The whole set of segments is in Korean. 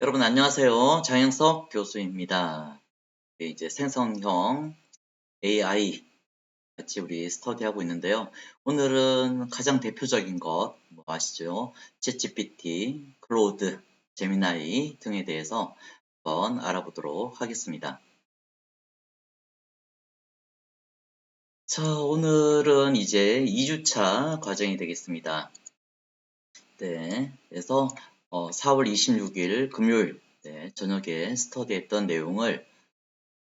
여러분 안녕하세요. 장영석 교수입니다. 네, 이제 생성형 AI 같이 우리 스터디하고 있는데요. 오늘은 가장 대표적인 것 뭐 아시죠? 챗GPT, 클로드, 제미나이 등에 대해서 한번 알아보도록 하겠습니다. 자, 오늘은 이제 2주차 과정이 되겠습니다. 네, 그래서 4월 26일 금요일 저녁에 스터디했던 내용을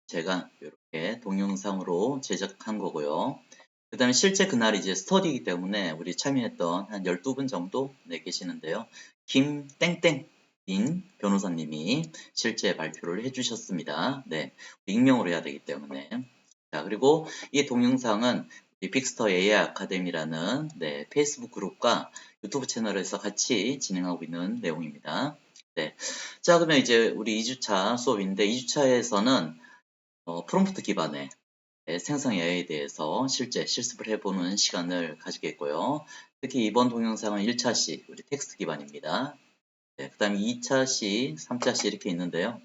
제가 이렇게 동영상으로 제작한 거고요. 그 다음에 실제 그날 이제 스터디이기 때문에 우리 참여했던 한 12분 정도 계시는데요. 김땡땡인 변호사님이 실제 발표를 해주셨습니다. 네, 익명으로 해야 되기 때문에. 자, 그리고 이 동영상은 우리 빅스터 AI 아카데미라는 페이스북 그룹과 유튜브 채널에서 같이 진행하고 있는 내용입니다. 네. 자, 그러면 이제 우리 2주차 수업인데 2주차에서는 프롬프트 기반의 생성 AI에 대해서 실제 실습을 해보는 시간을 가지겠고요. 특히 이번 동영상은 1차시 우리 텍스트 기반입니다. 네, 그 다음에 2차시, 3차시 이렇게 있는데요.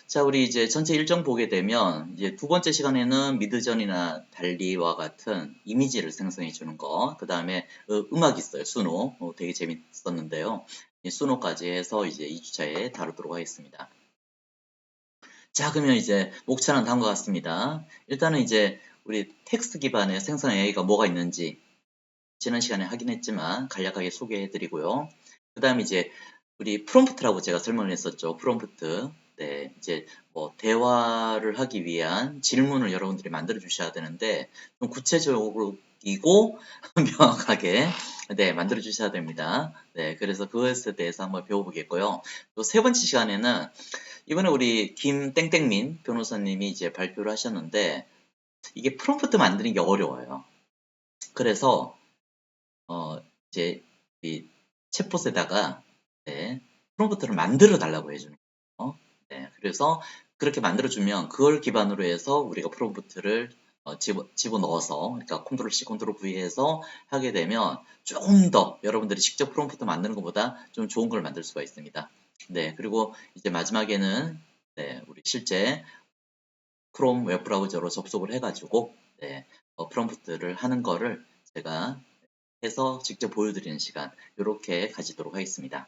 자, 우리 이제 전체 일정 보게 되면 이제 두 번째 시간에는 미드전이나 달리와 같은 이미지를 생성해 주는 거, 그 다음에 음악 있어요. 수노. 되게 재밌었는데요. 수노까지 해서 이제 2주차에 다루도록 하겠습니다. 자, 그러면 이제 목차는 다음과 같습니다. 일단은 이제 우리 텍스트 기반의 생성 AI가 뭐가 있는지 지난 시간에 확인했지만 간략하게 소개해 드리고요. 그 다음에 이제 우리 프롬프트라고 제가 설명을 했었죠. 프롬프트. 네, 이제 뭐 대화를 하기 위한 질문을 여러분들이 만들어 주셔야 되는데 좀 구체적이고 명확하게 만들어 주셔야 됩니다. 네, 그래서 그것에 대해서 한번 배워보겠고요. 또 세 번째 시간에는 이번에 우리 김땡땡민 변호사님이 이제 발표를 하셨는데 이게 프롬프트 만드는 게 어려워요. 그래서 이제 이 챗봇에다가 프롬프트를 만들어 달라고 해주는 거예요. 네, 그래서 그렇게 만들어 주면 그걸 기반으로 해서 우리가 프롬프트를 집어넣어서 그러니까 컨트롤 C, 컨트롤 V 해서 하게 되면 조금 더 여러분들이 직접 프롬프트 만드는 것보다 좀 좋은 걸 만들 수가 있습니다. 네, 그리고 이제 마지막에는 우리 실제 크롬 웹브라우저로 접속을 해가지고 프롬프트를 하는 거를 제가 해서 직접 보여드리는 시간 이렇게 가지도록 하겠습니다.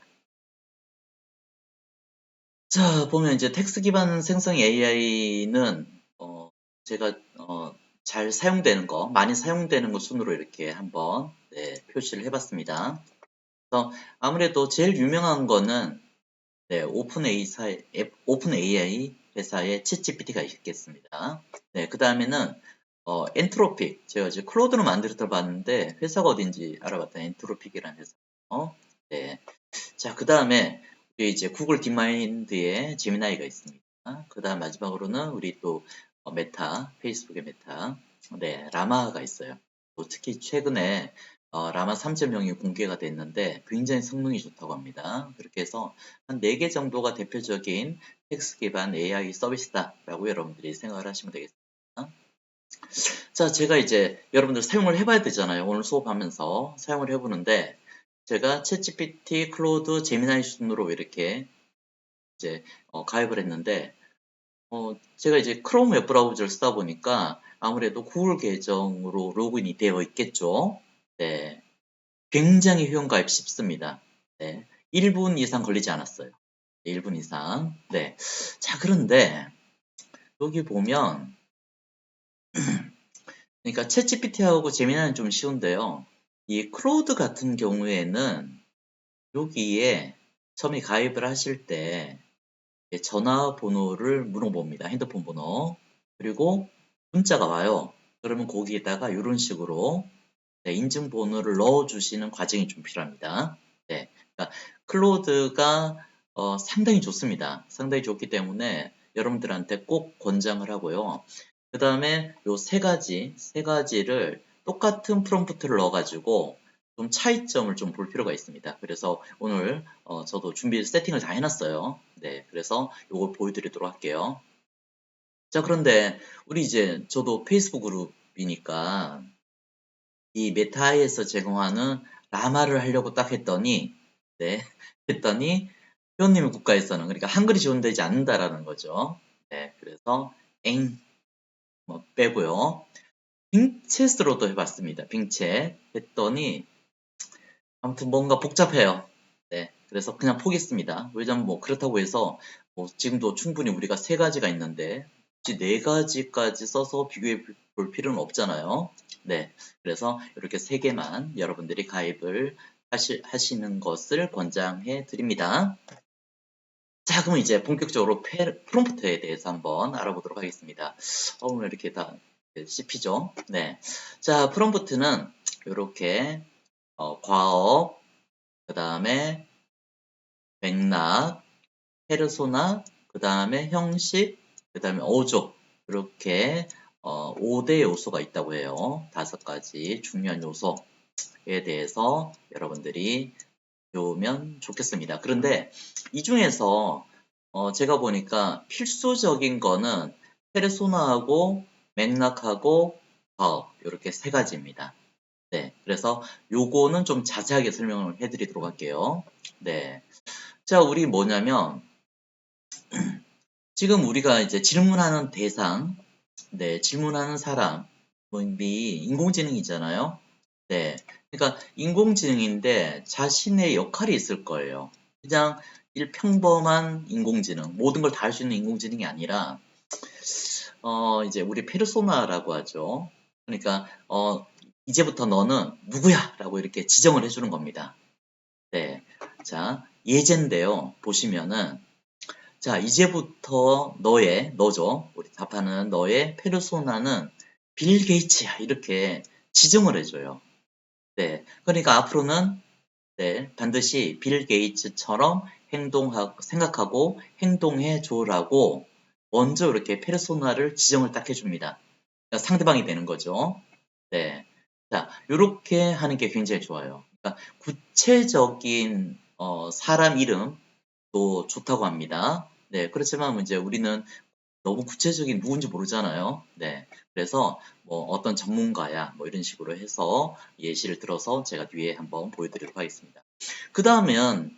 자, 보면 이제 텍스트 기반 생성 AI는 제가 잘 사용되는 거, 많이 사용되는 거 순으로 이렇게 한번 표시를 해봤습니다. 그래서 아무래도 제일 유명한 거는 오픈 AI 회사의 챗GPT가 있겠습니다. 네, 그 다음에는 엔트로픽, 제가 이제 클로드로 만들어 봤는데 회사가 어딘지 알아봤더니 엔트로픽이라는 회사예요. 네, 자, 그 다음에 이제 구글 딥마인드의 제미나이가 있습니다. 그 다음 마지막으로는 우리 또 메타, 페이스북의 메타, 라마가 있어요. 또 특히 최근에 라마 3.0이 공개가 됐는데 굉장히 성능이 좋다고 합니다. 그렇게 해서 한 4개 정도가 대표적인 텍스트 기반 AI 서비스다라고 여러분들이 생각을 하시면 되겠습니다. 자, 제가 이제 여러분들 사용을 해봐야 되잖아요. 오늘 수업하면서 사용을 해보는데 제가 챗GPT, 클로드, 제미나이 순으로 이렇게 이제 가입을 했는데 제가 이제 크롬 웹브라우저를 쓰다 보니까 아무래도 구글 계정으로 로그인이 되어 있겠죠. 네, 굉장히 회원가입 쉽습니다. 네, 1분 이상 걸리지 않았어요. 1분 이상. 네, 자 그런데 여기 보면 그러니까 챗GPT하고 제미나이는 좀 쉬운데요. 이 클로드 같은 경우에는 여기에 처음에 가입을 하실 때 전화번호를 물어봅니다. 핸드폰 번호. 그리고 문자가 와요. 그러면 거기에다가 이런 식으로 인증번호를 넣어주시는 과정이 좀 필요합니다. 네, 그러니까 클로드가 상당히 좋습니다. 상당히 좋기 때문에 여러분들한테 꼭 권장을 하고요. 그 다음에 요 세 가지를 똑같은 프롬프트를 넣어가지고 좀 차이점을 좀 볼 필요가 있습니다. 그래서 오늘 저도 준비 세팅을 다 해놨어요. 네, 그래서 요걸 보여드리도록 할게요. 자, 그런데 우리 이제 저도 페이스북 그룹이니까 이 메타에서 제공하는 라마를 하려고 딱 했더니 네, 했더니 회원님의 국가에서는, 그러니까 한글이 지원되지 않는다라는 거죠. 네, 그래서 엥, 뭐 빼고요. 빙챗으로도 해봤습니다. 빙챗 했더니 아무튼 뭔가 복잡해요. 네, 그래서 그냥 포기했습니다. 왜냐면 뭐 그렇다고 해서 뭐 지금도 충분히 우리가 세 가지가 있는데 굳이 네 가지까지 써서 비교해 볼 필요는 없잖아요. 네, 그래서 이렇게 세 개만 여러분들이 가입을 하시는 것을 권장해 드립니다. 자, 그럼 이제 본격적으로 프롬프트에 대해서 한번 알아보도록 하겠습니다. 오늘 이렇게 다 씹히죠? 네. 자, 프롬프트는 이렇게 과업, 그 다음에 맥락, 페르소나, 그 다음에 형식, 그 다음에 어조, 이렇게 5대 요소가 있다고 해요. 5가지 중요한 요소에 대해서 여러분들이 배우면 좋겠습니다. 그런데 이 중에서 제가 보니까 필수적인 거는 페르소나하고 맥락하고 과업, 이렇게 세 가지입니다. 네, 그래서 요거는 좀 자세하게 설명을 해드리도록 할게요. 네, 자, 우리 뭐냐면 지금 우리가 이제 질문하는 대상, 네, 질문하는 사람이 인공지능이잖아요. 네, 그러니까 인공지능인데 자신의 역할이 있을 거예요. 그냥 일평범한 인공지능, 모든 걸 다 할 수 있는 인공지능이 아니라 이제 우리 페르소나라고 하죠. 그러니까 이제부터 너는 누구야? 라고 이렇게 지정을 해주는 겁니다. 네, 자, 예제인데요. 보시면은 자, 이제부터 너죠. 우리 답하는 너의 페르소나는 빌 게이츠야. 이렇게 지정을 해줘요. 네. 그러니까 앞으로는 네, 반드시 빌 게이츠처럼 생각하고 행동해 줘라고 먼저 이렇게 페르소나를 지정을 딱 해줍니다. 그러니까 상대방이 되는 거죠. 네. 자, 이렇게 하는 게 굉장히 좋아요. 그러니까 구체적인 사람 이름도 좋다고 합니다. 네, 그렇지만 이제 우리는 너무 구체적인 누군지 모르잖아요. 네, 그래서 뭐 어떤 전문가야 뭐 이런 식으로 해서 예시를 들어서 제가 뒤에 한번 보여드리도록 하겠습니다. 그 다음은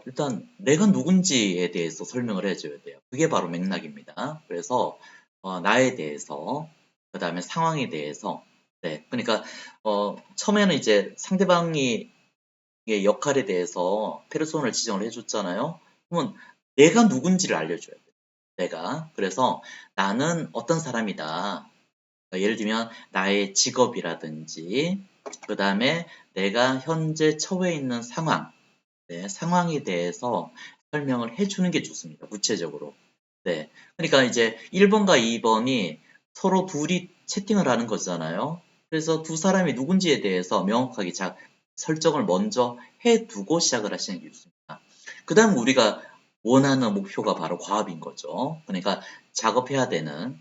일단 내가 누군지에 대해서 설명을 해줘야 돼요. 그게 바로 맥락입니다. 그래서 나에 대해서, 그 다음에 상황에 대해서, 네, 그러니까 처음에는 이제 상대방이 역할에 대해서 페르소나를 지정을 해줬잖아요. 그러면 내가 누군지를 알려줘야 돼요. 내가. 그래서 나는 어떤 사람이다. 예를 들면 나의 직업이라든지, 그 다음에 내가 현재 처해 있는 상황, 네, 상황에 대해서 설명을 해주는 게 좋습니다. 구체적으로. 네. 그러니까 이제 1번과 2번이 서로 둘이 채팅을 하는 거잖아요. 그래서 두 사람이 누군지에 대해서 명확하게 설정을 먼저 해두고 시작을 하시는 게 좋습니다. 그 다음 우리가 원하는 목표가 바로 과업인 거죠. 그러니까 작업해야 되는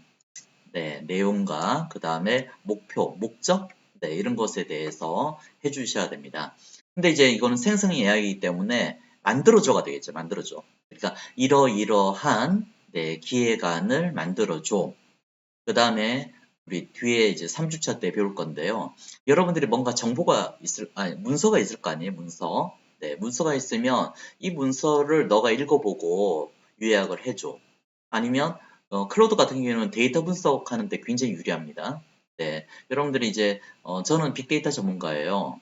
네, 내용과 그 다음에 목표, 목적 네, 이런 것에 대해서 해주셔야 됩니다. 근데 이제 이거는 생성 AI이기 때문에 만들어줘가 되겠죠. 만들어줘. 그러니까 이러이러한 네, 기획안을 만들어줘. 그 다음에 우리 뒤에 이제 3주차 때 배울 건데요. 여러분들이 뭔가 정보가 문서가 있을 거 아니에요, 문서. 네, 문서가 있으면 이 문서를 너가 읽어보고 요약을 해줘. 아니면 클로드 같은 경우에는 데이터 분석하는데 굉장히 유리합니다. 네, 여러분들이 이제 저는 빅데이터 전문가예요.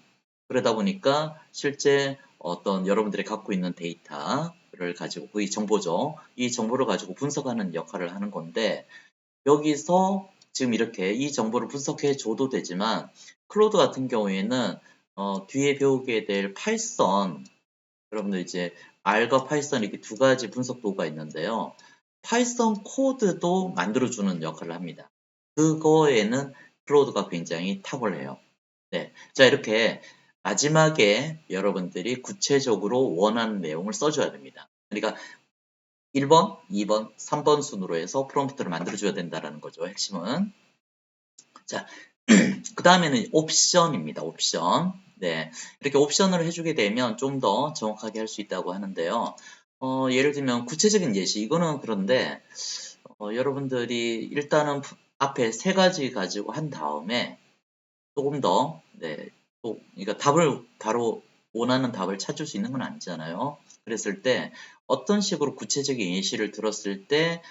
그러다 보니까 실제 어떤 여러분들이 갖고 있는 데이터를 가지고 이 정보죠. 이 정보를 가지고 분석하는 역할을 하는 건데 여기서 지금 이렇게 이 정보를 분석해 줘도 되지만 클로드 같은 경우에는 뒤에 배우게 될 파이썬 여러분들 이제 R과 파이썬 이렇게 두 가지 분석 도구가 있는데요. 파이썬 코드도 만들어주는 역할을 합니다. 그거에는 클로드가 굉장히 탁월해요. 네. 자, 이렇게 마지막에 여러분들이 구체적으로 원하는 내용을 써줘야 됩니다. 그러니까 1번, 2번, 3번 순으로 해서 프롬프트를 만들어줘야 된다는 거죠. 핵심은. 자, 그 다음에는 옵션입니다. 옵션. 네. 이렇게 옵션을 해주게 되면 좀 더 정확하게 할 수 있다고 하는데요. 예를 들면 구체적인 예시, 이거는 그런데, 여러분들이 일단은 앞에 세 가지 가지고 한 다음에 조금 더, 네, 그러니까 답을 바로 원하는 답을 찾을 수 있는 건 아니잖아요. 그랬을 때 어떤 식으로 구체적인 예시를 들었을 때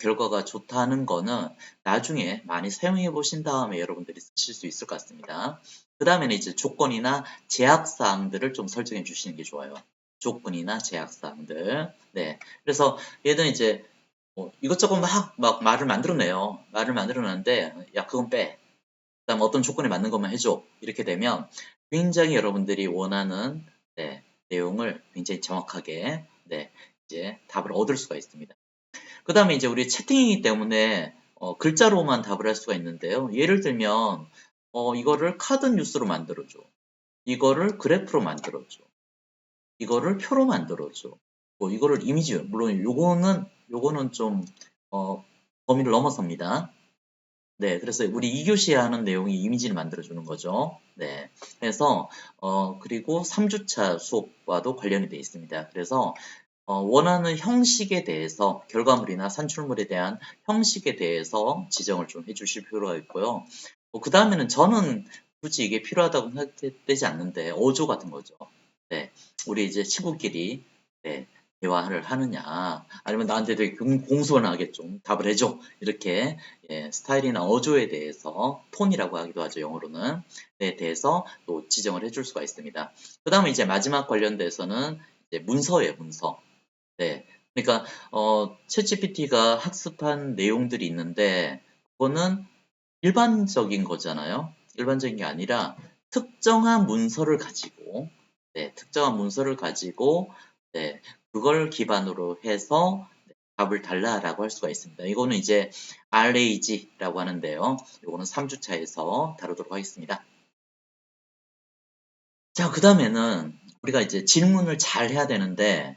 결과가 좋다는 거는 나중에 많이 사용해 보신 다음에 여러분들이 쓰실 수 있을 것 같습니다. 그 다음에는 이제 조건이나 제약사항들을 좀 설정해 주시는 게 좋아요. 조건이나 제약사항들. 네. 그래서 얘는 이제 이것저것 막 말을 만들어내요. 말을 만들어내는데, 야, 그건 빼. 그다음 어떤 조건에 맞는 것만 해줘. 이렇게 되면 굉장히 여러분들이 원하는 네, 내용을 굉장히 정확하게 네, 이제 답을 얻을 수가 있습니다. 그 다음에 이제 우리 채팅이기 때문에 글자로만 답을 할 수가 있는데요. 예를 들면 이거를 카드 뉴스로 만들어줘. 이거를 그래프로 만들어줘. 이거를 표로 만들어줘. 뭐 이거를 이미지로. 물론 요거는 좀 범위를 넘어섭니다. 네, 그래서 우리 2교시에 하는 내용이 이미지를 만들어주는 거죠. 네. 그래서, 그리고 3주차 수업과도 관련이 되어 있습니다. 그래서, 원하는 형식에 대해서, 결과물이나 산출물에 대한 형식에 대해서 지정을 좀 해주실 필요가 있고요. 그 다음에는 저는 굳이 이게 필요하다고 생각되지 않는데, 어조 같은 거죠. 네. 우리 이제 친구끼리, 네. 대화를 하느냐, 아니면 나한테 되게 공손하게 좀 답을 해줘. 이렇게 예, 스타일이나 어조에 대해서 톤이라고 하기도 하죠, 영어로는. 에 대해서 또 지정을 해줄 수가 있습니다. 그 다음에 이제 마지막 관련돼서는 이제 문서예요, 문서. 네. 그러니까 챗GPT가 학습한 내용들이 있는데 그거는 일반적인 거잖아요. 일반적인 게 아니라 특정한 문서를 가지고 네, 특정한 문서를 가지고 네, 그걸 기반으로 해서 답을 달라라고 할 수가 있습니다. 이거는 이제 RAG라고 하는데요. 이거는 3주차에서 다루도록 하겠습니다. 자, 그 다음에는 우리가 이제 질문을 잘 해야 되는데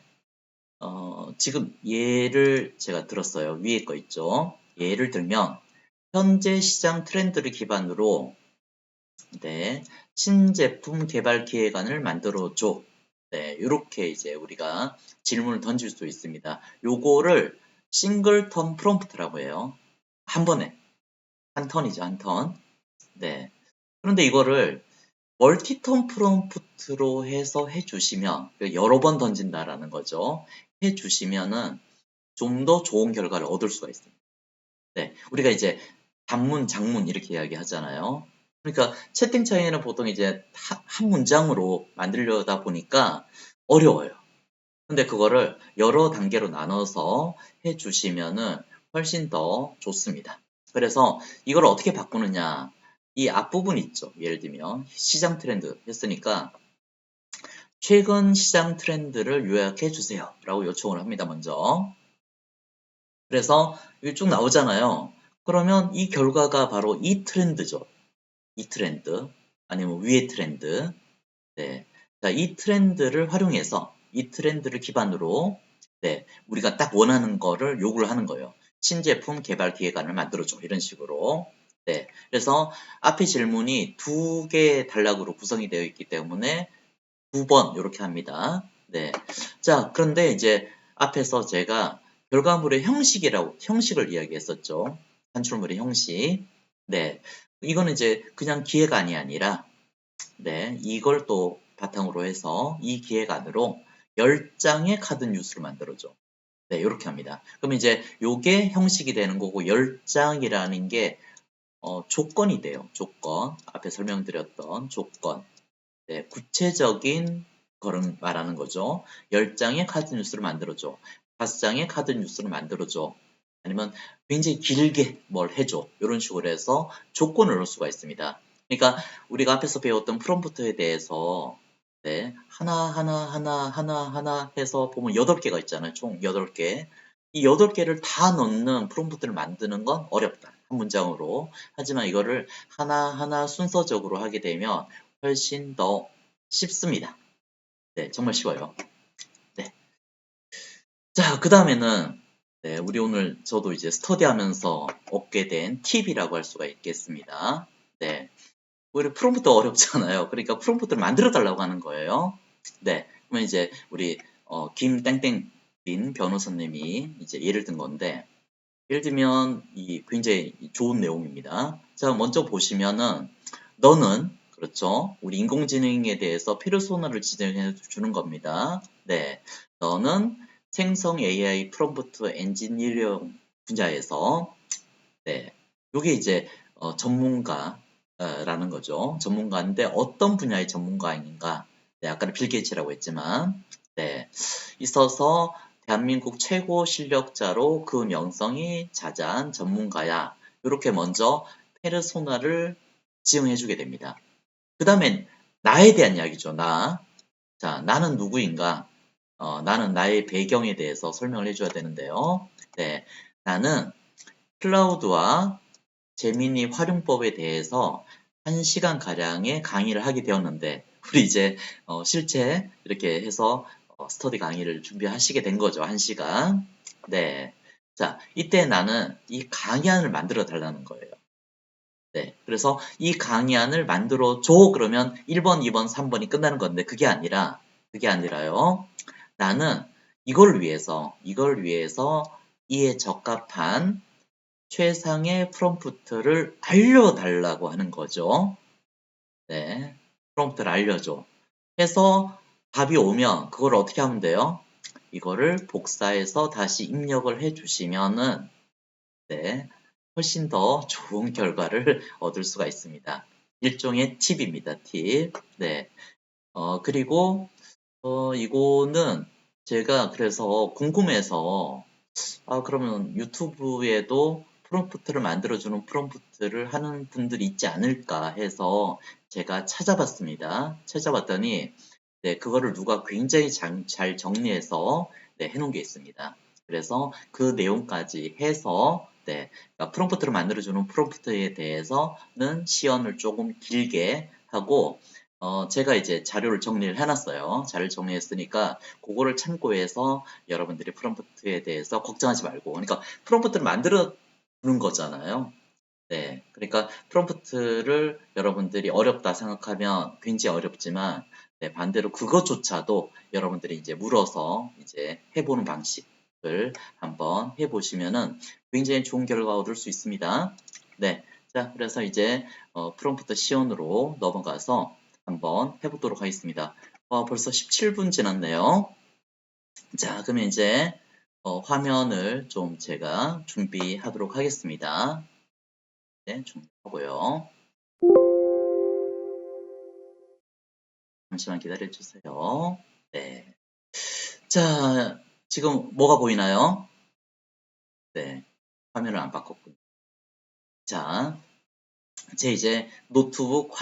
지금 예를 제가 들었어요. 위에 거 있죠. 예를 들면 현재 시장 트렌드를 기반으로 네, 신제품 개발 기획안을 만들어 줘. 네, 이렇게 이제 우리가 질문을 던질 수 있습니다. 요거를 싱글턴 프롬프트라고 해요. 한 번에 한 턴이죠, 한 턴. 네. 그런데 이거를 멀티턴 프롬프트로 해서 해주시면 여러 번 던진다라는 거죠. 해주시면은 좀 더 좋은 결과를 얻을 수가 있습니다. 네, 우리가 이제 단문, 장문 이렇게 이야기하잖아요. 그러니까 채팅창에는 보통 이제 한 문장으로 만들려다 보니까 어려워요. 근데 그거를 여러 단계로 나눠서 해주시면은 훨씬 더 좋습니다. 그래서 이걸 어떻게 바꾸느냐. 이 앞부분 있죠. 예를 들면 시장 트렌드 했으니까 최근 시장 트렌드를 요약해 주세요. 라고 요청을 합니다. 먼저. 그래서 이게 쭉 나오잖아요. 그러면 이 결과가 바로 이 트렌드죠. 이 트렌드. 아니면 위의 트렌드. 네. 자, 이 트렌드를 활용해서 이 트렌드를 기반으로 네, 우리가 딱 원하는 거를 요구를 하는 거예요. 신제품 개발 기획안을 만들어줘. 이런 식으로. 네. 그래서 앞에 질문이 두 개의 단락으로 구성이 되어 있기 때문에 두 번 이렇게 합니다. 네. 자, 그런데 이제 앞에서 제가 결과물의 형식을 이야기했었죠. 산출물의 형식. 네. 이거는 이제 그냥 기획안이 아니라, 네. 이걸 또 바탕으로 해서 이 기획안으로 10장의 카드 뉴스를 만들어줘. 네. 이렇게 합니다. 그럼 이제 요게 형식이 되는 거고, 10장이라는 게, 조건이 돼요. 조건. 앞에 설명드렸던 조건. 네, 구체적인 거를 말하는 거죠. 10장의 카드 뉴스를 만들어줘. 5장의 카드 뉴스를 만들어줘. 아니면 굉장히 길게 뭘 해줘. 이런 식으로 해서 조건을 넣을 수가 있습니다. 그러니까 우리가 앞에서 배웠던 프롬프트에 대해서 네, 하나 해서 보면 8개가 있잖아요. 총 8개. 이 8개를 다 넣는 프롬프트를 만드는 건 어렵다. 한 문장으로. 하지만 이거를 하나하나 순서적으로 하게 되면 훨씬 더 쉽습니다. 네, 정말 쉬워요. 네. 자, 그 다음에는 네, 우리 오늘 저도 이제 스터디하면서 얻게 된 팁이라고 할 수가 있겠습니다. 네. 오히려 프롬프트 어렵잖아요. 그러니까 프롬프트를 만들어 달라고 하는 거예요. 네. 그러면 이제 우리 김땡땡빈 변호사님이 이제 예를 든 건데 예를 들면 이 굉장히 좋은 내용입니다. 자, 먼저 보시면은 너는 그렇죠? 우리 인공지능에 대해서 페르소나를 지정해 주는 겁니다. 네. 너는 생성 AI 프롬프트 엔지니어링 분야에서 네. 요게 이제 전문가라는 거죠. 전문가인데 어떤 분야의 전문가인가? 네, 아까는 빌 게이츠라고 했지만 네. 있어서 대한민국 최고 실력자로 그 명성이 자자한 전문가야. 이렇게 먼저 페르소나를 지정해 주게 됩니다. 그 다음엔 나에 대한 이야기죠. 나. 자, 나는 누구인가? 나는 나의 배경에 대해서 설명을 해줘야 되는데요. 네, 나는 클라우드와 제미니 활용법에 대해서 1시간가량의 강의를 하게 되었는데, 우리 이제 실제 이렇게 해서 스터디 강의를 준비하시게 된 거죠. 1시간. 네. 자, 이때 나는 이 강의안을 만들어 달라는 거예요. 네. 그래서 이 강의안을 만들어 줘. 그러면 1번, 2번, 3번이 끝나는 건데, 그게 아니라요. 나는 이걸 위해서 이에 적합한 최상의 프롬프트를 알려달라고 하는 거죠. 네. 프롬프트를 알려줘. 해서 답이 오면 그걸 어떻게 하면 돼요? 이거를 복사해서 다시 입력을 해 주시면은 네, 훨씬 더 좋은 결과를 얻을 수가 있습니다. 일종의 팁입니다. 팁. 네. 그리고 이거는 제가 그래서 궁금해서 그러면 유튜브에도 프롬프트를 만들어주는 프롬프트를 하는 분들이 있지 않을까 해서 제가 찾아봤습니다. 찾아봤더니 네, 그거를 누가 굉장히 잘 정리해서 네, 해놓은 게 있습니다. 그래서 그 내용까지 해서 네, 그러니까 프롬프트를 만들어주는 프롬프트에 대해서는 시연을 조금 길게 하고 제가 이제 자료를 정리를 해놨어요. 자료를 정리했으니까 그거를 참고해서 여러분들이 프롬프트에 대해서 걱정하지 말고 그러니까 프롬프트를 만들어 주는 거잖아요. 네, 그러니까 프롬프트를 여러분들이 어렵다 생각하면 굉장히 어렵지만 네, 반대로 그것조차도 여러분들이 이제 물어서 이제 해보는 방식을 한번 해보시면은 굉장히 좋은 결과 얻을 수 있습니다. 네, 자 그래서 이제 프롬프트 시연으로 넘어가서 한번 해보도록 하겠습니다. 벌써 17분 지났네요. 자, 그러면 이제 화면을 좀 제가 준비하도록 하겠습니다. 네, 준비하고요. 잠시만 기다려 주세요. 네. 자, 지금 뭐가 보이나요? 네. 화면을 안 바꿨군요. 자, 제 이제 노트북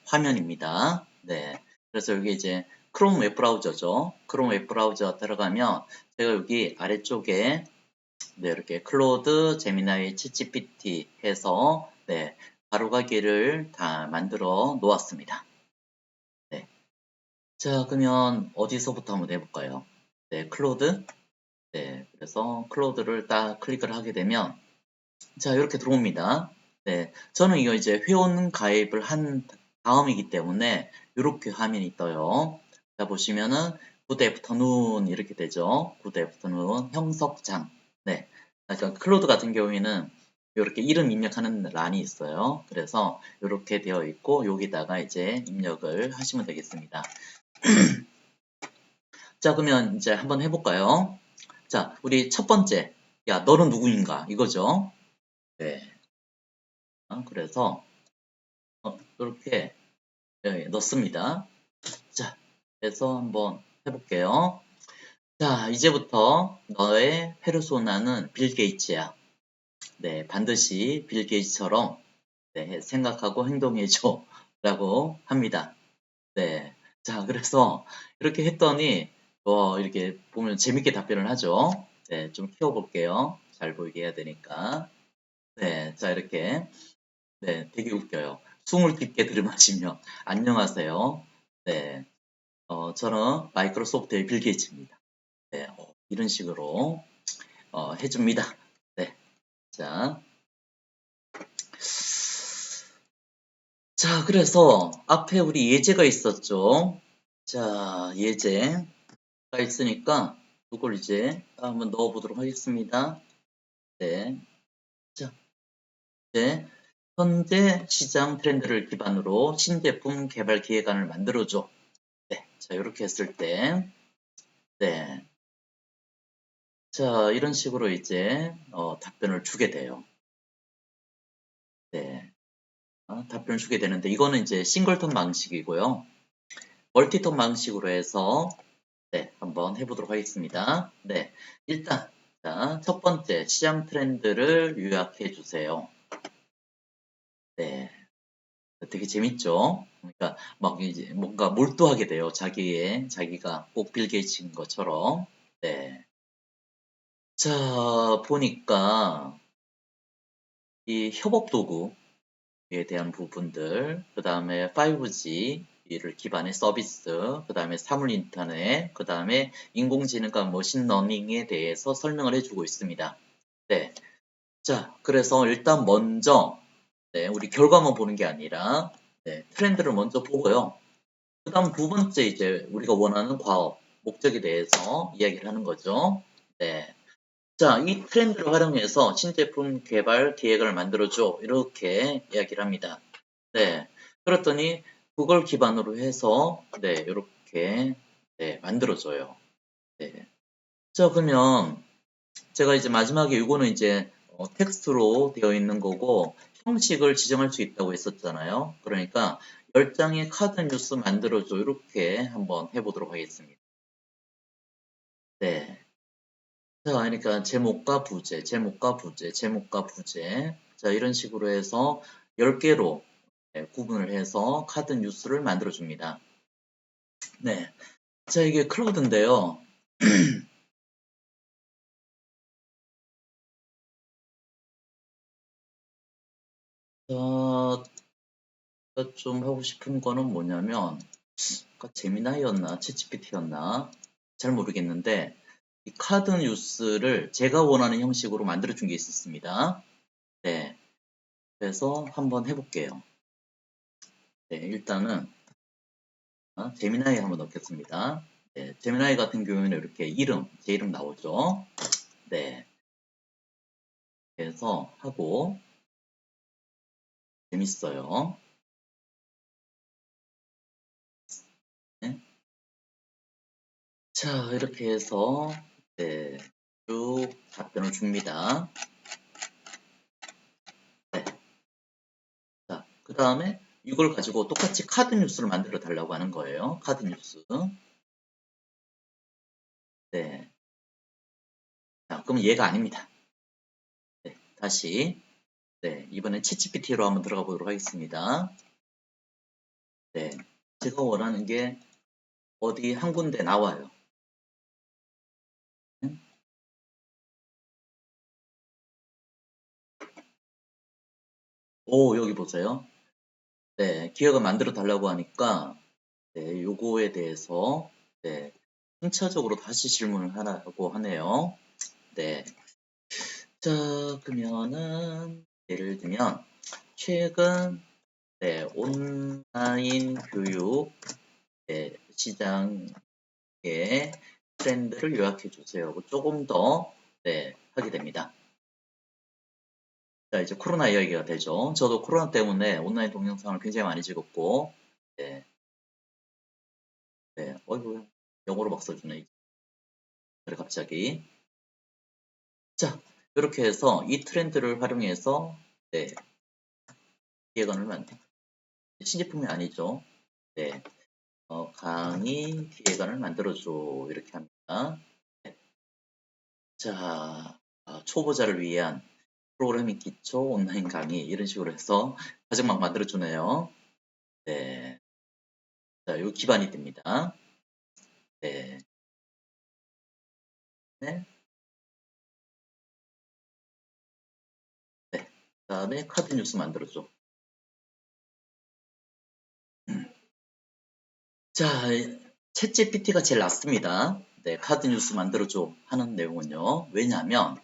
화면입니다. 네. 그래서 여기 이제 크롬 웹브라우저죠. 크롬 웹브라우저 들어가면 제가 여기 아래쪽에 네, 이렇게 클로드, 제미나이, 챗GPT 해서 네, 바로가기를 다 만들어 놓았습니다. 네. 자, 그러면 어디서부터 한번 해볼까요? 네, 클로드. 네, 그래서 클로드를 딱 클릭을 하게 되면 자, 이렇게 들어옵니다. 네, 저는 이거 이제 회원 가입을 한 다음이기 때문에 이렇게 화면이 떠요. 자, 보시면은 굿 애프터눈 이렇게 되죠. 굿 애프터눈 형석장. 네, 그러니까 클로드 같은 경우에는 이렇게 이름 입력하는 란이 있어요. 그래서 이렇게 되어 있고 여기다가 이제 입력을 하시면 되겠습니다. 자, 그러면 이제 한번 해볼까요? 자, 우리 첫 번째, 야, 너는 누구인가? 이거죠. 네. 그래서 이렇게 넣습니다. 자, 그래서 한번 해볼게요. 자, 이제부터 너의 페르소나는 빌 게이츠야. 네, 반드시 빌 게이츠처럼 네, 생각하고 행동해줘. 라고 합니다. 네. 자, 그래서 이렇게 했더니, 이렇게 보면 재밌게 답변을 하죠. 네, 좀 키워볼게요. 잘 보이게 해야 되니까. 네, 자, 이렇게. 네, 되게 웃겨요. 숨을 깊게 들이마시며, 안녕하세요. 네, 저는 마이크로소프트의 빌 게이츠입니다. 네, 이런 식으로, 해줍니다. 네, 자. 자, 그래서 앞에 우리 예제가 있었죠. 자, 예제가 있으니까 이걸 이제 한번 넣어보도록 하겠습니다. 네. 자, 네. 현재 시장 트렌드를 기반으로 신제품 개발 기획안을 만들어줘. 네, 자, 이렇게 했을 때, 네. 자, 이런 식으로 이제, 답변을 주게 돼요. 네. 답변을 주게 되는데, 이거는 이제 싱글톤 방식이고요. 멀티톤 방식으로 해서, 네, 한번 해보도록 하겠습니다. 네. 일단, 자, 첫 번째, 시장 트렌드를 요약해 주세요. 네. 되게 재밌죠? 그러니까 막 이제 뭔가 몰두하게 돼요. 자기가 꼭 빌 게이츠인 것처럼. 네. 자, 보니까 이 협업 도구에 대한 부분들, 그 다음에 5G를 기반의 서비스, 그 다음에 사물 인터넷, 그 다음에 인공지능과 머신러닝에 대해서 설명을 해주고 있습니다. 네. 자, 그래서 일단 먼저, 네, 우리 결과만 보는 게 아니라, 네, 트렌드를 먼저 보고요. 그 다음 두 번째 이제 우리가 원하는 과업, 목적에 대해서 이야기를 하는 거죠. 네. 자, 이 트렌드를 활용해서 신제품 개발 계획을 만들어줘. 이렇게 이야기를 합니다. 네. 그랬더니 그걸 기반으로 해서, 네, 이렇게, 네, 만들어줘요. 네. 자, 그러면 제가 이제 마지막에 이거는 이제 텍스트로 되어 있는 거고 형식을 지정할 수 있다고 했었잖아요. 그러니까 10장의 카드 뉴스 만들어줘. 이렇게 한번 해보도록 하겠습니다. 네. 자, 그러니까 제목과 부제, 제목과 부제, 제목과 부제. 자, 이런 식으로 해서 10개로 구분을 해서 카드 뉴스를 만들어줍니다. 네. 자, 이게 클로드인데요. 어, 제가 좀 하고 싶은 거는 뭐냐면, 아까 제미나이였나, 챗GPT였나, 잘 모르겠는데, 이 카드 뉴스를 제가 원하는 형식으로 만들어준 게 있었습니다. 네. 그래서 한번 해볼게요. 네, 일단은, 제미나이 한번 넣겠습니다. 네, 제미나이 같은 경우에는 이렇게 제 이름 나오죠. 네. 그래서 하고, 재밌어요. 네. 자, 이렇게 해서, 네, 쭉 답변을 줍니다. 네. 자, 그 다음에 이걸 가지고 똑같이 카드 뉴스를 만들어 달라고 하는 거예요. 카드 뉴스. 네. 자, 그럼 얘가 아닙니다. 네, 다시. 네, 이번엔 챗GPT로 한번 들어가 보도록 하겠습니다. 네. 제가 원하는 게 어디 한 군데 나와요. 오, 여기 보세요. 네, 기억을 만들어 달라고 하니까, 네, 요거에 대해서, 네, 순차적으로 다시 질문을 하라고 하네요. 네. 자, 그러면은, 예를 들면, 최근, 네, 온라인 교육, 네, 시장의 트렌드를 요약해 주세요. 조금 더, 네, 하게 됩니다. 자, 이제 코로나 이야기가 되죠. 저도 코로나 때문에 온라인 동영상을 굉장히 많이 찍었고, 네, 네, 어이구, 영어로 막 써주네. 그래, 갑자기. 자, 이렇게 해서 이 트렌드를 활용해서, 네, 기획안을 만든, 신제품이 아니죠. 네, 강의 기획안을 만들어줘. 이렇게 합니다. 네. 자, 초보자를 위한 프로그래밍 기초 온라인 강의, 이런 식으로 해서 가정막 만들어주네요. 네. 자, 요 기반이 됩니다. 네. 네. 네. 그 다음에 카드 뉴스 만들어줘. 자, 챗GPT가 제일 낫습니다. 네, 카드 뉴스 만들어줘 하는 내용은요. 왜냐하면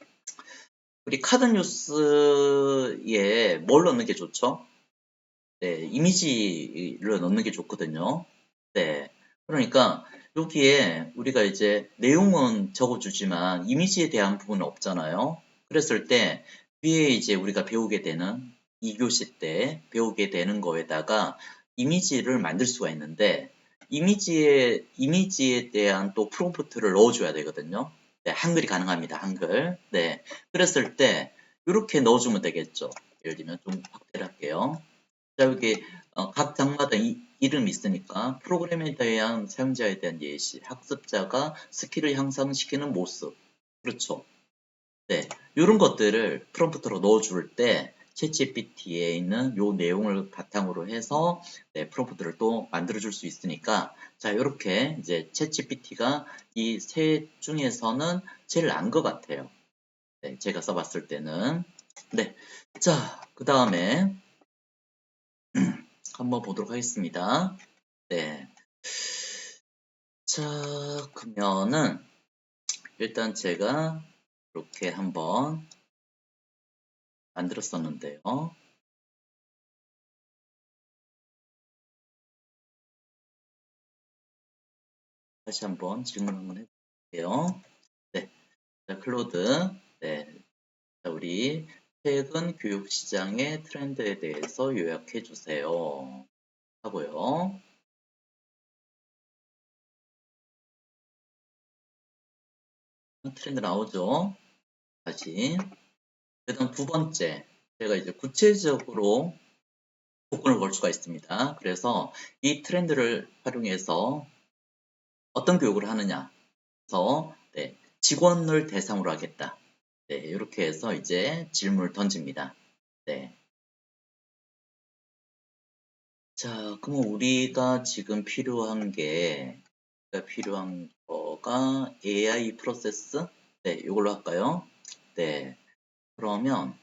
우리 카드 뉴스에 뭘 넣는 게 좋죠? 네, 이미지를 넣는 게 좋거든요. 네. 그러니까 여기에 우리가 이제 내용은 적어주지만 이미지에 대한 부분은 없잖아요. 그랬을 때 뒤에 이제 우리가 배우게 되는 2교시 때 배우게 되는 거에다가 이미지를 만들 수가 있는데 이미지에 대한 또 프롬프트를 넣어줘야 되거든요. 네, 한글이 가능합니다. 한글. 네, 그랬을 때 이렇게 넣어주면 되겠죠. 예를 들면 좀 확대를 할게요. 자, 여기 각 장마다 이름이 있으니까 프로그램에 대한 사용자에 대한 예시, 학습자가 스킬을 향상시키는 모습. 그렇죠. 네, 이런 것들을 프롬프트로 넣어줄 때 챗GPT에 있는 요 내용을 바탕으로 해서 네, 프롬프트를 또 만들어줄 수 있으니까 자, 이렇게 이제 챗GPT가 이 세 중에서는 제일 나은 것 같아요. 네, 제가 써봤을 때는. 네, 자, 그 다음에 한번 보도록 하겠습니다. 네, 자, 그러면은 일단 제가 이렇게 한번 만들었었는데요. 다시 한번 질문 한번 해볼게요. 네, 자, 클로드. 네, 자, 우리 최근 교육 시장의 트렌드에 대해서 요약해 주세요. 하고요. 트렌드 나오죠? 다시. 그 다음 두 번째, 제가 이제 구체적으로 조건을 걸 수가 있습니다. 그래서 이 트렌드를 활용해서 어떤 교육을 하느냐. 그래서 네, 직원을 대상으로 하겠다. 네, 이렇게 해서 이제 질문을 던집니다. 네. 자, 그럼 우리가 지금 필요한 거가 AI 프로세스? 네, 이걸로 할까요? 네. 그러면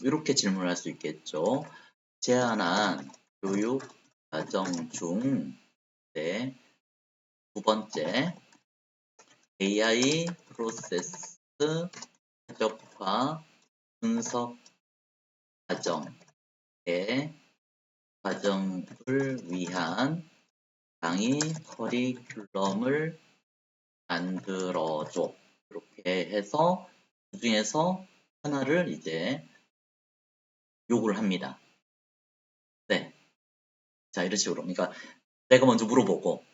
이렇게 질문을 할 수 있겠죠. 제안한 교육 과정 중, 네, 두 번째, AI 프로세스 최적화 분석 과정의 과정을 위한 강의 커리큘럼을 만들어줘. 이렇게 해서 그 중에서 하나를 이제 요구를 합니다. 네. 자, 이런 식으로. 그러니까 내가 먼저 물어보고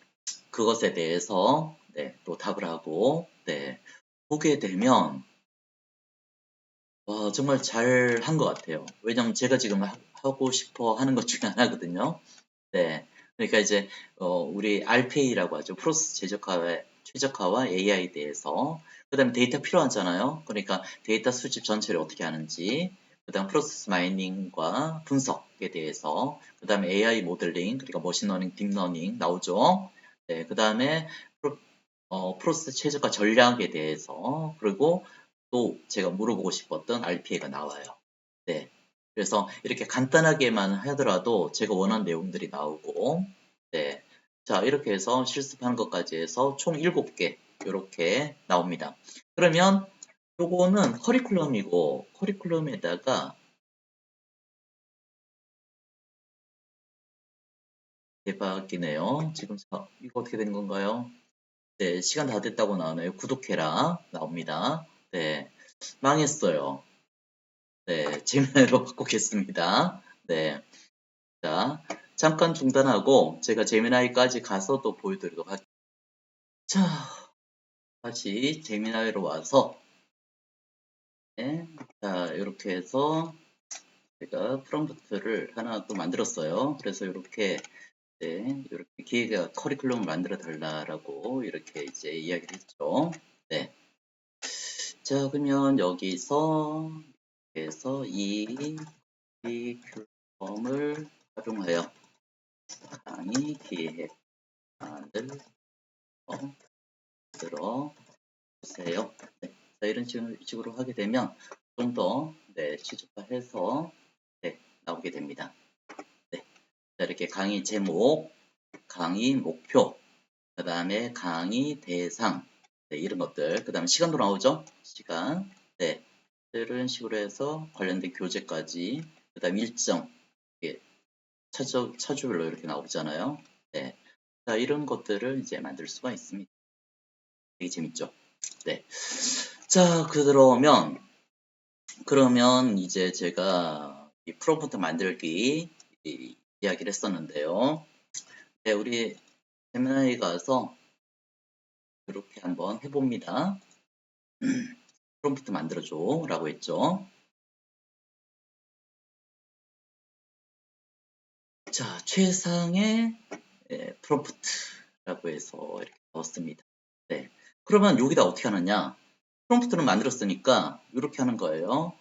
그것에 대해서 네, 또 답을 하고 네, 보게 되면 와, 정말 잘 한 것 같아요. 왜냐면 제가 지금 하고 싶어 하는 것 중에 하나거든요. 네. 그러니까 이제 우리 RPA라고 하죠. 프로세스 최적화와 AI에 대해서. 그다음에 데이터 필요하잖아요. 그러니까 데이터 수집 전체를 어떻게 하는지, 그다음 프로세스 마이닝과 분석에 대해서, 그다음에 AI 모델링, 그러니까 머신러닝, 딥러닝 나오죠. 네. 그다음에 프로세스 최적화 전략에 대해서, 그리고 또 제가 물어보고 싶었던 RPA가 나와요. 네. 그래서 이렇게 간단하게만 하더라도 제가 원하는 내용들이 나오고, 네. 자, 이렇게 해서 실습하는 것까지 해서 총 7개, 이렇게 나옵니다. 그러면 요거는 커리큘럼이고, 커리큘럼에다가 대박이네요. 지금 이거 어떻게 된 건가요? 네, 시간 다 됐다고 나오네요. 구독해라. 나옵니다. 네, 망했어요. 네, 제미나이로 바꾸겠습니다. 네. 자, 잠깐 중단하고 제가 제미나이까지 가서 또 보여드리도록 할게요. 자, 다시 제미나이로 와서 네, 자, 이렇게 해서 제가 프롬프트를 하나 또 만들었어요. 그래서 이렇게 네, 이렇게 기획가 커리큘럼을 만들어 달라라고 이렇게 이제 이야기를 했죠. 네. 자, 그러면 여기서 해서 이 커리큘럼을 활용하여 강의 기획안을 들어 보세요. 네. 자, 이런 식으로 하게 되면 좀 더 네, 최적화해서 네, 나오게 됩니다. 네. 자, 이렇게 강의 제목, 강의 목표, 그 다음에 강의 대상, 네, 이런 것들, 그 다음에 시간도 나오죠? 시간, 네, 이런 식으로 해서 관련된 교재까지, 그 다음 일정, 예, 차주별로 이렇게 나오잖아요. 네, 자, 이런 것들을 이제 만들 수가 있습니다. 되게 재밌죠? 네. 자, 그러면 이제 제가 이 프롬프트 만들기 이야기를 했었는데요. 네, 우리 세미나에 가서 이렇게 한번 해봅니다. 프롬프트 만들어줘 라고 했죠. 자, 최상의 프롬프트라고 해서 이렇게 넣었습니다. 네, 그러면 여기다 어떻게 하느냐? 프롬프트를 만들었으니까 이렇게 하는 거예요.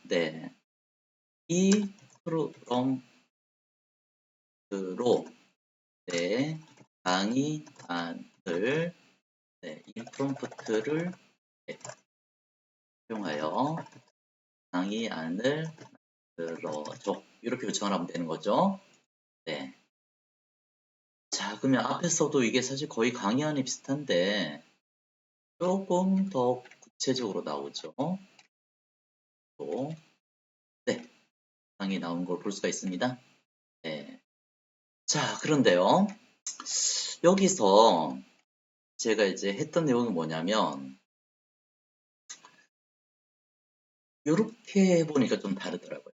네, 이 프롬프트로 네, 강의 안을 이 프롬프트를 사용하여 강의 안을 만들어줘 이렇게 요청을 하면 되는 거죠. 네. 자, 그러면 앞에서도 이게 사실 거의 강의안이 비슷한데 조금 더 구체적으로 나오죠. 또, 네, 강의 나온 걸 볼 수가 있습니다. 네. 자, 그런데요. 여기서 제가 이제 했던 내용이 뭐냐면 이렇게 해보니까 좀 다르더라고요.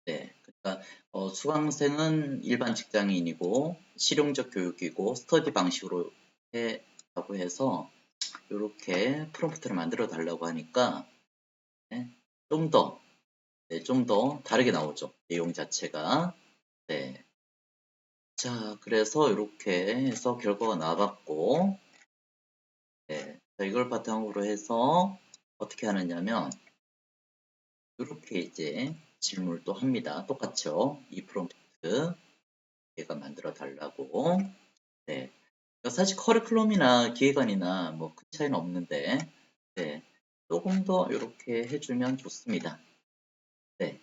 네, 그러니까 수강생은 일반 직장인이고 실용적 교육이고 스터디 방식으로 해라고 해서 이렇게 프롬프트를 만들어 달라고 하니까 네, 좀 더 다르게 나오죠. 내용 자체가. 네. 자, 그래서 이렇게 해서 결과가 나왔고, 네. 자, 이걸 바탕으로 해서 어떻게 하느냐면, 이렇게 이제 질문을 또 합니다. 똑같죠. 이 프롬프트 얘가 만들어 달라고. 네. 사실 커리큘럼이나 기획안이나 뭐 큰 차이는 없는데, 네. 조금 더 이렇게 해주면 좋습니다. 네.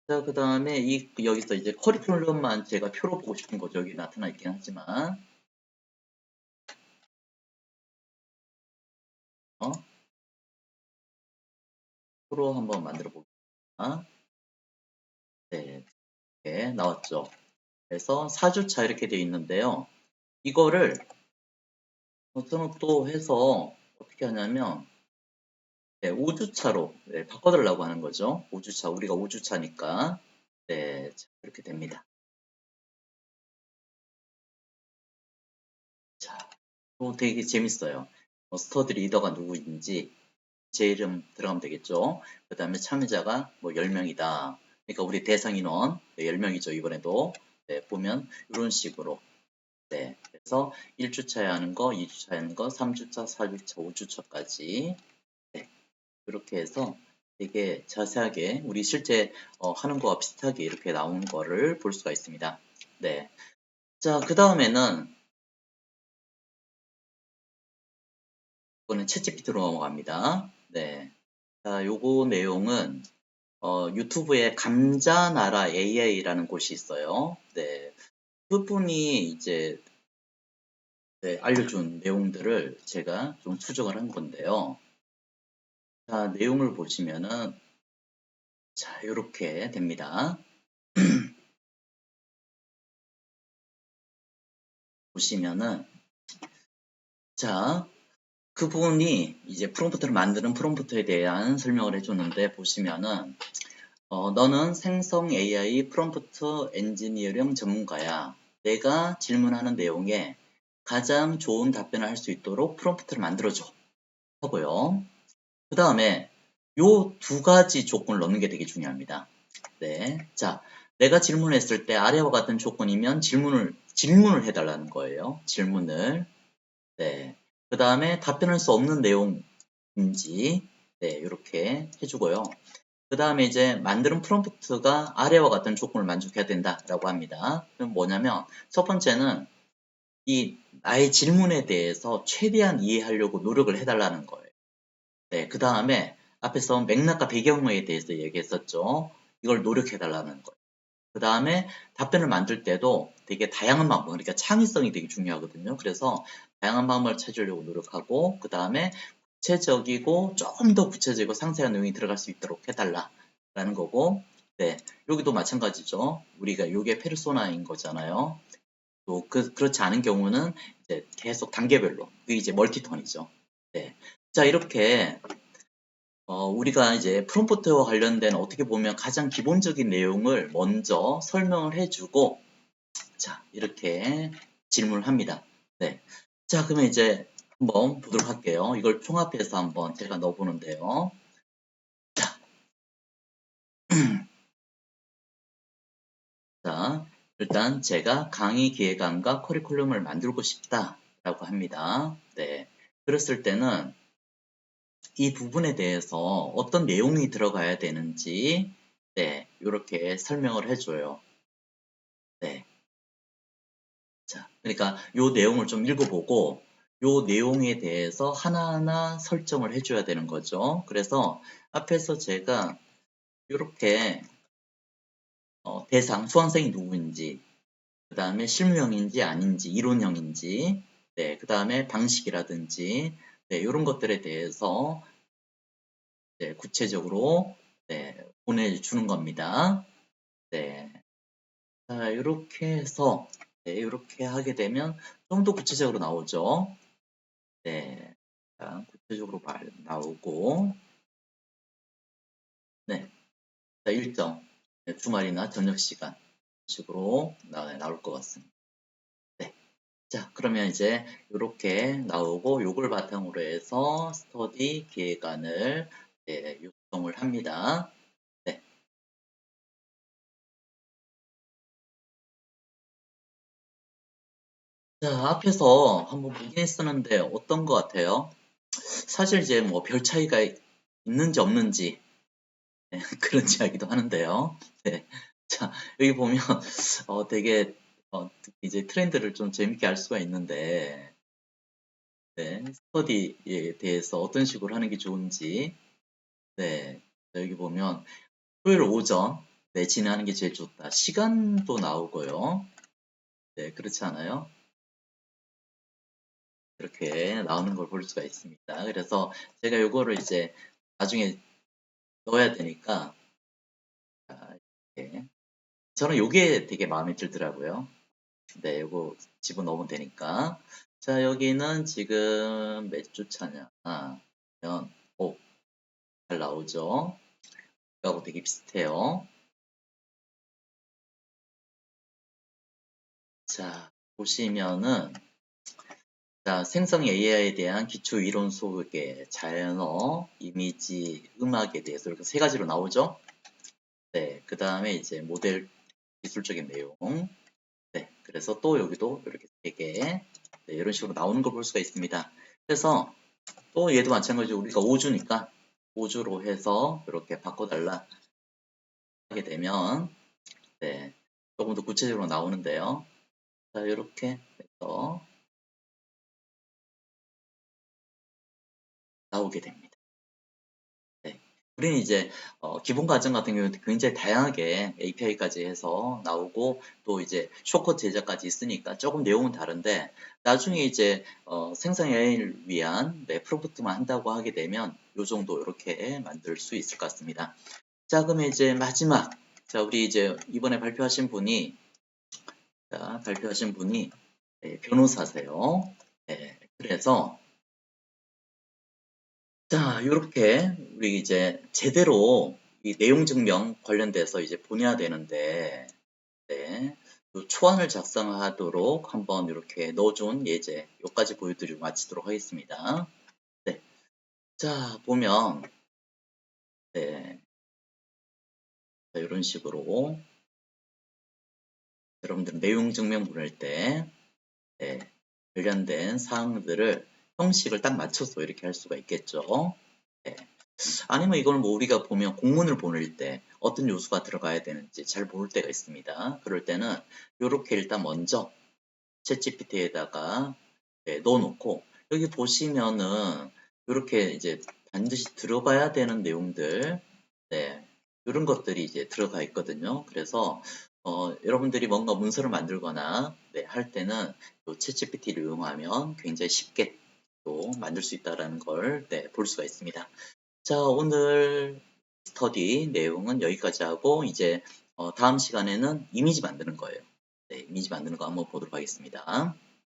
자, 그 다음에 여기서 이제 커리큘럼만 제가 표로 보고 싶은 거죠. 여기 나타나 있긴 하지만. 표로 한번 만들어 볼게요. 네, 이렇게 나왔죠. 그래서 4주차 이렇게 되어 있는데요. 이거를 저는 또 해서 어떻게 하냐면, 네, 5주차로 바꿔달라고 하는 거죠. 5주차, 우리가 5주차니까. 네, 이렇게 됩니다. 자, 또 되게 재밌어요. 스터디 리더가 누구인지 제 이름 들어가면 되겠죠. 그 다음에 참여자가 뭐 10명이다. 그러니까 우리 대상 인원 10명이죠. 이번에도. 네, 보면 이런 식으로. 네, 그래서 1주차에 하는 거, 2주차에 하는 거, 3주차, 4주차, 5주차까지 네, 이렇게 해서 되게 자세하게 우리 실제 하는 거와 비슷하게 이렇게 나온 거를 볼 수가 있습니다. 네. 자, 그 다음에는 이거는 챗GPT로 넘어갑니다. 네. 자, 요거 내용은 유튜브에 감자나라 AI라는 곳이 있어요. 네. 그분이 이제 알려준 내용들을 제가 좀 수정을 한 건데요. 자, 내용을 보시면은 자, 이렇게 됩니다. 보시면은 자, 그분이 이제 프롬프트를 만드는 프롬프트에 대한 설명을 해줬는데 보시면은 너는 생성 AI 프롬프트 엔지니어링 전문가야. 내가 질문하는 내용에 가장 좋은 답변을 할 수 있도록 프롬프트를 만들어줘. 하고요. 그 다음에 요 두 가지 조건을 넣는 게 되게 중요합니다. 네. 자, 내가 질문했을 때 아래와 같은 조건이면 질문을 해달라는 거예요. 질문을. 네. 그 다음에 답변할 수 없는 내용인지, 네, 이렇게 해주고요. 그 다음에 이제 만드는 프롬프트가 아래와 같은 조건을 만족해야 된다라고 합니다. 그럼 뭐냐면, 첫 번째는 나의 질문에 대해서 최대한 이해하려고 노력을 해달라는 거예요. 네, 그 다음에 앞에서 맥락과 배경에 대해서 얘기했었죠. 이걸 노력해달라는 거예요. 그 다음에 답변을 만들 때도 되게 다양한 방법, 그러니까 창의성이 되게 중요하거든요. 그래서 다양한 방법을 찾으려고 노력하고, 그 다음에 구체적이고 조금 더 구체적이고 상세한 내용이 들어갈 수 있도록 해달라라는 거고, 네, 여기도 마찬가지죠. 우리가 이게 페르소나인 거잖아요. 또 그렇지 않은 경우는 이제 계속 단계별로, 그게 이제 멀티턴이죠. 네, 자 이렇게 우리가 이제 프롬프트와 관련된 어떻게 보면 가장 기본적인 내용을 먼저 설명을 해주고, 자, 이렇게 질문을 합니다. 네. 자, 그러면 이제 한번 보도록 할게요. 이걸 총합해서 한번 제가 넣어보는데요. 자, 자, 일단 제가 강의 기획안과 커리큘럼을 만들고 싶다라고 합니다. 네. 그랬을 때는 이 부분에 대해서 어떤 내용이 들어가야 되는지, 네, 이렇게 설명을 해줘요. 네. 자, 그러니까 요 내용을 좀 읽어보고 요 내용에 대해서 하나하나 설정을 해줘야 되는 거죠. 그래서 앞에서 제가 이렇게 대상, 수강생이 누구인지, 그 다음에 실무형인지 아닌지, 이론형인지, 네, 그 다음에 방식이라든지, 네, 이런 것들에 대해서 네, 구체적으로 네, 보내주는 겁니다. 네, 자, 이렇게 해서 네, 이렇게 하게 되면 좀 더 구체적으로 나오죠. 네, 자, 구체적으로 나오고, 네, 자, 일정, 네, 주말이나 저녁 시간 식으로 나올 것 같습니다. 네, 자, 그러면 이제 이렇게 나오고 요걸 바탕으로 해서 스터디 기획안을 네, 요청을 합니다. 네, 자, 앞에서 한번 보긴 했었는데 어떤 것 같아요? 사실 이제 뭐 별 차이가 있는지 없는지 네, 그런 이야기도 하는데요. 네. 자, 여기 보면 되게 이제 트렌드를 좀 재밌게 알 수가 있는데 네, 스터디에 대해서 어떤 식으로 하는 게 좋은지 네, 여기 보면 토요일 오전 네, 진행하는 게 제일 좋다. 시간도 나오고요. 네, 그렇지 않아요? 이렇게 나오는 걸 볼 수가 있습니다. 그래서 제가 요거를 이제 나중에 넣어야 되니까 자, 이렇게 저는 요게 되게 마음에 들더라고요. 네, 요거 집어넣으면 되니까. 자, 여기는 지금 몇 주 차냐? 그러면, 잘 나오죠? 이거하고 되게 비슷해요. 자, 보시면은, 자, 생성 AI에 대한 기초 이론 소개, 자연어, 이미지, 음악에 대해서 이렇게 세 가지로 나오죠? 네, 그 다음에 이제 모델 기술적인 내용. 네, 그래서 또 여기도 이렇게 세 개, 네, 이런 식으로 나오는 걸 볼 수가 있습니다. 그래서 또 얘도 마찬가지로 우리가 5주니까 5주로 해서 이렇게 바꿔달라 하게 되면 네, 조금 더 구체적으로 나오는데요. 자, 이렇게 해서 나오게 됩니다. 네. 우리는 이제 기본 과정 같은 경우는 굉장히 다양하게 API까지 해서 나오고 또 이제 쇼커트 제작까지 있으니까 조금 내용은 다른데 나중에 이제 생성 AI를 위한 네, 프로젝트만 한다고 하게 되면 이 정도 이렇게 만들 수 있을 것 같습니다. 자, 그러면 이제 마지막. 자, 우리 이제 이번에 발표하신 분이, 네, 변호사세요. 네, 그래서, 자, 이렇게 우리 이제 제대로 이 내용 증명 관련돼서 이제 보내야 되는데, 네, 요 초안을 작성하도록 한번 이렇게 넣어준 예제, 요까지 보여드리고 마치도록 하겠습니다. 네, 자, 보면, 네, 자, 이런 식으로 여러분들 내용 증명 보낼 때, 네, 관련된 사항들을 형식을 딱 맞춰서 이렇게 할 수가 있겠죠. 네. 아니면 이걸 뭐 우리가 보면 공문을 보낼 때 어떤 요소가 들어가야 되는지 잘 모를 때가 있습니다. 그럴 때는 이렇게 일단 먼저 챗GPT에다가 네, 넣어놓고 여기 보시면은 이렇게 이제 반드시 들어가야 되는 내용들 네, 이런 것들이 이제 들어가 있거든요. 그래서 여러분들이 뭔가 문서를 만들거나 네, 할 때는 요 챗GPT를 이용하면 굉장히 쉽게 또 만들 수 있다는 걸 네, 볼 수가 있습니다. 자, 오늘 스터디 내용은 여기까지 하고 이제 다음 시간에는 이미지 만드는 거예요. 네, 이미지 만드는 거 한번 보도록 하겠습니다.